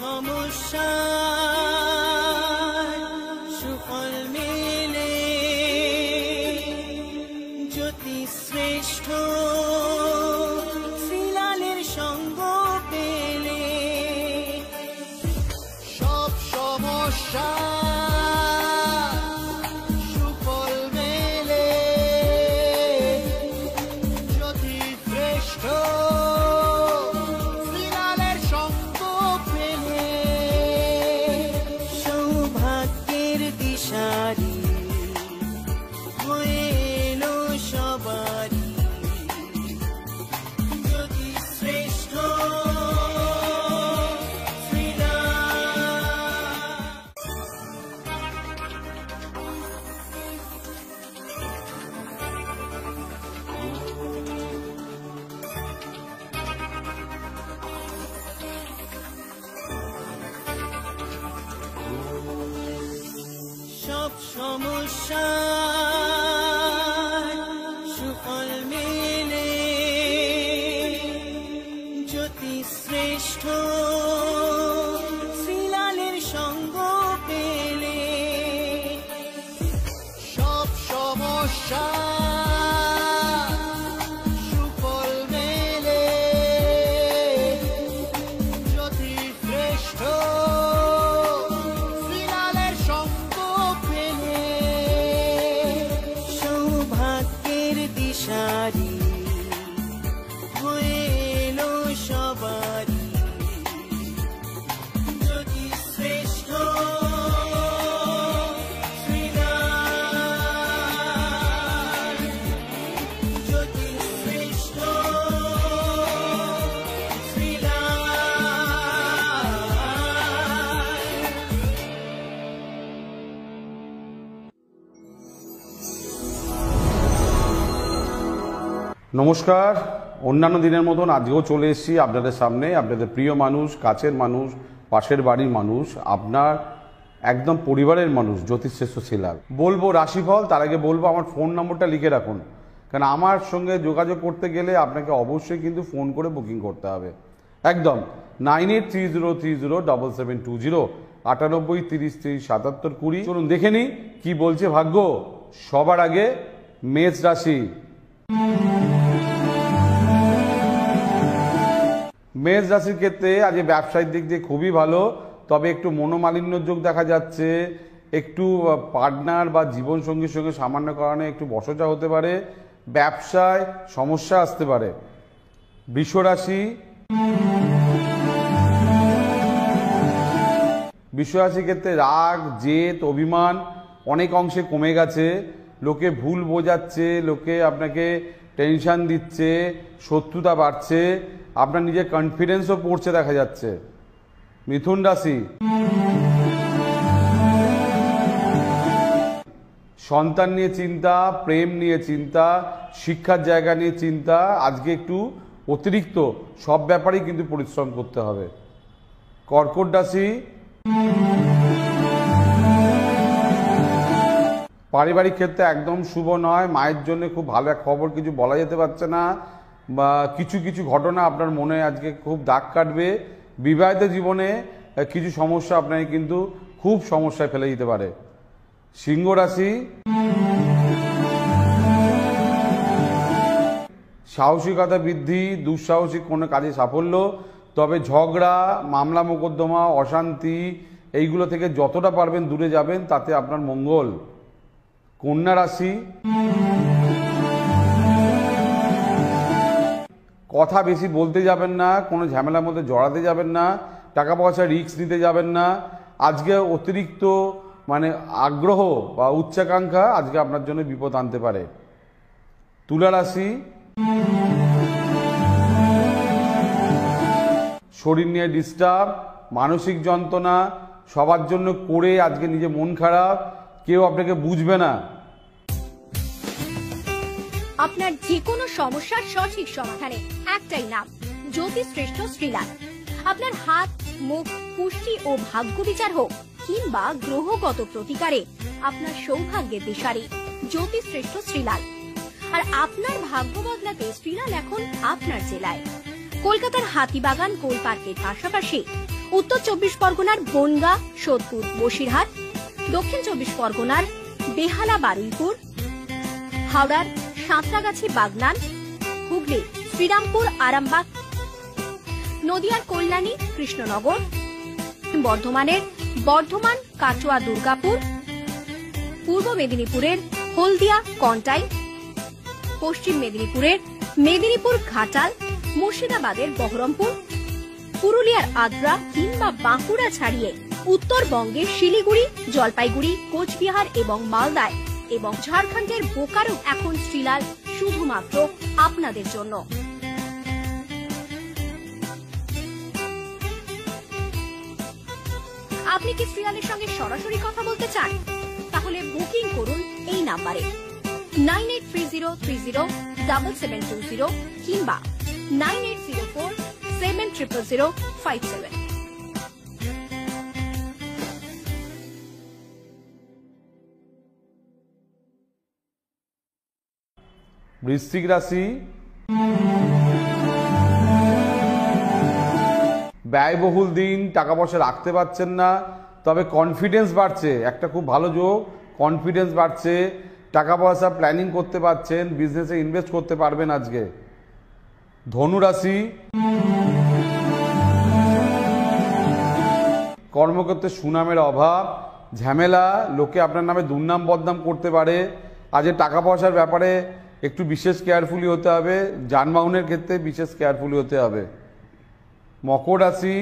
সমস্যা সুফল মেলে জ্যোতি শ্রেষ্ঠ শ্রীলালের সঙ্গ পেলে সব সমস্যা সুফল মেলে জ্যোতি শ্রেষ্ঠ শ্রীলালের সঙ্গ পেলে সৌভাগ্যের দিশারি হয়ে এলো সবারই জ্যোতি শ্রেষ্ঠ সব সমস্যা সুফল মেলে জ্যোতি শ্রেষ্ঠ শ্রীলালের সঙ্গ পেলে সব সমস্যা সুফল মেলে জ্যোতি শ্রেষ্ঠ শ্রীলালের সঙ্গ পেলে সৌভাগ্যের দিশারি হয়ে এলো সবারই জ্যোতি শ্রেষ্ঠ শ্রীলাল জ্যোতি শ্রেষ্ঠ নমস্কার। অন্যান্য দিনের মতন আজকেও চলে এসেছি আপনাদের সামনে, আপনাদের প্রিয় মানুষ, কাছের মানুষ, পাশের বাড়ির মানুষ, আপনার একদম পরিবারের মানুষ জ্যোতিষশ্রেষ্ঠ শ্রীলাল। বলবো রাশিফল, তার আগে বলবো আমার ফোন নম্বরটা লিখে রাখুন, কারণ আমার সঙ্গে যোগাযোগ করতে গেলে আপনাকে অবশ্যই কিন্তু ফোন করে বুকিং করতে হবে। একদম 9830307720 9830307720। চলুন দেখে নিই কি বলছে ভাগ্য। সবার আগে মেষ রাশি। মেষ রাশির ক্ষেত্রে আজ ব্যবসায়িক দিক দিয়ে খুবই ভালো, তবে একটু মনোমালিন্যর যোগ দেখা যাচ্ছে। একটু পার্টনার বা জীবনসঙ্গীর সঙ্গে সামান্য কারণে একটু বচসা হতে পারে, ব্যবসায় সমস্যা আসতে পারে। বৃষ রাশি। বৃষ রাশির ক্ষেত্রে রাগ, জেদ, অভিমান অনেক অংশে কমে গেছে। লোকে ভুল বোঝাচ্ছে, লোকে আপনাকে টেনশন দিচ্ছে, শত্রুতা বাড়ছে, আপনার নিজের কনফিডেন্সও পড়ছে দেখা যাচ্ছে। মিথুন রাশি। সন্তান নিয়ে চিন্তা, প্রেম নিয়ে চিন্তা, শিক্ষার জায়গা নিয়ে চিন্তা। আজকে একটু অতিরিক্ত সব ব্যাপারেই কিন্তু পরিশ্রম করতে হবে। কর্কট রাশি। পারিবারিক ক্ষেত্রে একদম শুভ নয়, মায়ের জন্য খুব ভালো এক খবর কিছু বলা যেতে পারছে না, বা কিছু কিছু ঘটনা আপনার মনে আজকে খুব দাগ কাটবে। বিবাহিত জীবনে কিছু সমস্যা আপনাকে কিন্তু খুব সমস্যায় ফেলে দিতে পারে। সিংহ রাশি। সাহসিকতা বৃদ্ধি, দুঃসাহসিক কোনো কাজে সাফল্য, তবে ঝগড়া, মামলা মোকদ্দমা, অশান্তি এইগুলো থেকে যতটা পারবেন দূরে যাবেন, তাতে আপনার মঙ্গল। কন্যা রাশি। কথা বেশি বলতে যাবেন না, কোনো ঝামেলার মধ্যে জড়াতে যাবেন না, টাকা পয়সা রিস্ক নিতে যাবেন না। আজকে অতিরিক্ত আগ্রহ বা উচ্চাকাঙ্ক্ষা আজকে আপনার জন্য বিপদ আনতে পারে। তুলা রাশি। শরীর নিয়ে ডিস্টার্ব, মানসিক যন্ত্রণা, সবার জন্য করে আজকে নিজে মন খারাপ, কেউ আপনাকে বুঝবে না। আপনার যে কোনো সমস্যার সঠিক সমাধানে একটাই নাম, জ্যোতিষশ্রেষ্ঠ শ্রীলাল। আপনার হাত, মুখ, পুষ্টি ও ভাগ্য বিচার হোক কিংবা গ্রহগত প্রতিকারে আপনার সৌভাগ্যের দিশারি জ্যোতিষশ্রেষ্ঠ শ্রীলাল। আর আপনার ভাগ্য বদলাতে শ্রীলাল এখন আপনার জেলায়। কলকাতার হাতিবাগান কোল পার্কের পাশাপাশি উত্তর 24 পরগনার বনগাঁ, সোদপুর, বসিরহাট, দক্ষিণ 24 পরগনার বেহালা, বারুইপুর, হাওড়ার সাঁতরাগাছি, বাগনান, হুগলি শ্রীরামপুর, আরামবাগ, নদিয়ার কল্যাণী, কৃষ্ণনগর, বর্ধমানের বর্ধমান, কাটোয়া, দুর্গাপুর, পূর্ব মেদিনীপুরের হলদিয়া, কন্টাই, পশ্চিম মেদিনীপুরের মেদিনীপুর, ঘাটাল, মুর্শিদাবাদের বহরমপুর, পুরুলিয়ার আদ্রা কিংবা বাঁকুড়া ছাড়িয়ে উত্তরবঙ্গের শিলিগুড়ি, জলপাইগুড়ি, কোচবিহার এবং মালদায় এবং ঝাড়খণ্ডের বোকারো এখন শ্রীলাল শুধুমাত্র আপনাদের জন্য। আপনি কি শ্রীলালের সঙ্গে সরাসরি কথা বলতে চান? তাহলে বুকিং করুন এই নাম্বারে 9830307720 কিংবা 9804700057। বৃশ্চিক রাশি, ব্যয়বহুল দিন, টাকা পয়সা রাখতে পারছেন না, তবে কনফিডেন্স বাড়ছে, একটা খুব ভালো যোগ, কনফিডেন্স বাড়ছে, টাকা পয়সা প্ল্যানিং করতে পারছেন, বিজনেসে ইনভেস্ট করতে পারবেন আজকে। ধনু রাশি, কর্মক্ষেত্রে সুনামের অভাব, ঝামেলা, লোকে আপনার নামে দুর্নাম বদনাম করতে পারে। আজকে টাকা পয়সার ব্যাপারে একটু বিশেষ কেয়ারফুলি হতে হবে, যানবাহনের ক্ষেত্রে বিশেষ কেয়ারফুলি হতে হবে। মকর রাশি,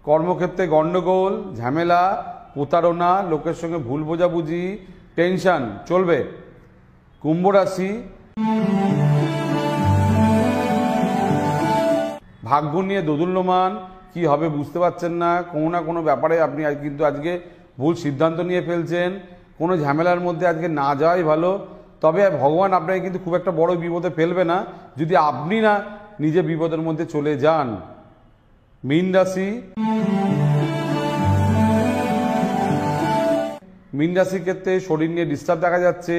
কর্মক্ষেত্রে গন্ডগোল, ঝামেলা, প্রতারণা, লোকের সঙ্গে ভুল বোঝাবুঝি, টেনশন চলবে। কুম্ভ রাশি, ভাগ্য নিয়ে দোদুল্যমান, কি হবে বুঝতে পারছেন না, কোনো না কোনো ব্যাপারে আপনি কিন্তু আজকে ভুল সিদ্ধান্ত নিয়ে ফেলছেন। কোনো ঝামেলার মধ্যে আজকে না যাওয়াই ভালো, তবে ভগবান আপনাকে কিন্তু খুব একটা বড় বিপদে ফেলবে না যদি আপনি না নিজে বিপদের মধ্যে চলে যান। মীন রাশি, মীন রাশির ক্ষেত্রে শরীর নিয়ে ডিস্টার্ব দেখা যাচ্ছে,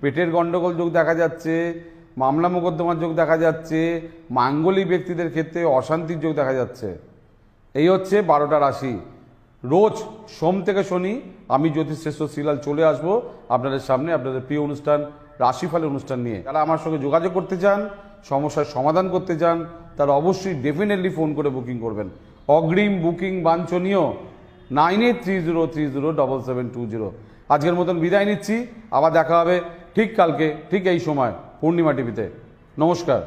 পেটের গন্ডগোল যোগ দেখা যাচ্ছে, মামলা মোকদ্দমার যোগ দেখা যাচ্ছে, মাঙ্গলিক ব্যক্তিদের ক্ষেত্রে অশান্তির যোগ দেখা যাচ্ছে। এই হচ্ছে 12টা রাশি। রোজ সোম থেকে শনি আমি জ্যোতিষশ্রেষ্ঠ শ্রীলাল চলে আসবো আপনাদের সামনে, আপনাদের প্রিয় অনুষ্ঠান রাশিফলের অনুষ্ঠান নিয়ে। যারা আমার সঙ্গে যোগাযোগ করতে চান, সমস্যার সমাধান করতে চান, তারা অবশ্যই ডেফিনেটলি ফোন করে বুকিং করবেন। অগ্রিম বুকিং বাঞ্ছনীয় 9830307720। আজকের মতন বিদায় নিচ্ছি, আবার দেখা হবে ঠিক কালকে ঠিক এই সময় পূর্ণিমা টিভিতে। নমস্কার।